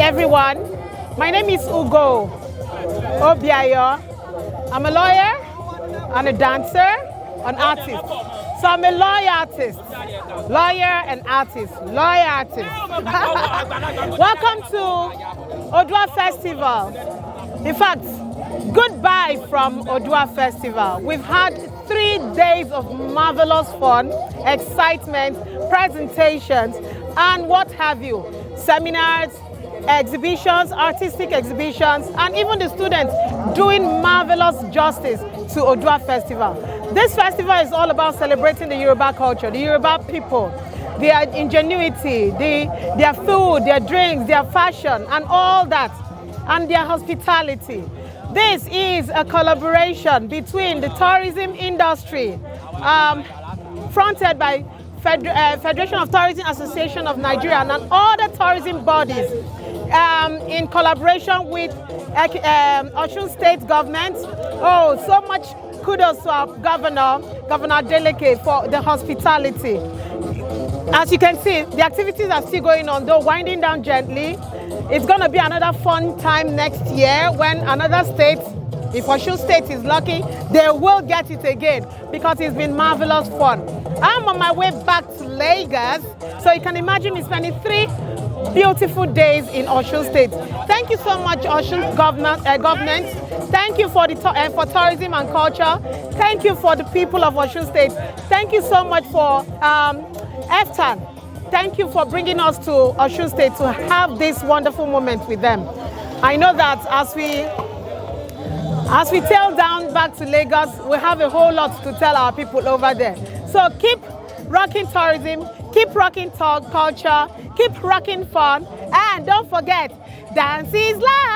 everyone. My name is Ugo Obiayo. I'm a lawyer, and a dancer, an artist. So I'm a lawyer artist. Lawyer and artist. Lawyer artist. Welcome to Odua Festival. In fact, goodbye from Odua Festival. We've had 3 days of marvelous fun, excitement, presentations, and what have you. Seminars, exhibitions, artistic exhibitions, and even the students doing marvelous justice to Odua Festival. This festival is all about celebrating the Yoruba culture, the Yoruba people, their ingenuity, their food, their drinks, their fashion, and all that, and their hospitality. This is a collaboration between the tourism industry, fronted by Federation of Tourism Association of Nigeria and other tourism bodies, in collaboration with Osun State government. Oh, so much kudos to our Governor Delegate, for the hospitality. As you can see, the activities are still going on, though winding down gently. It's going to be another fun time next year when another state, if Osun State is lucky, they will get it again, because it's been marvelous fun. I'm on my way back to Lagos, so you can imagine me spending 3 beautiful days in Osun State. Thank you so much, Osun government. Thank you for for tourism and culture. Thank you for the people of Osun State. Thank you so much for EFTAN. Thank you for bringing us to Osun State to have this wonderful moment with them. I know that as we tail down back to Lagos, we have a whole lot to tell our people over there. So keep rocking tourism, keep rocking culture, keep rocking fun, and don't forget, dance is life.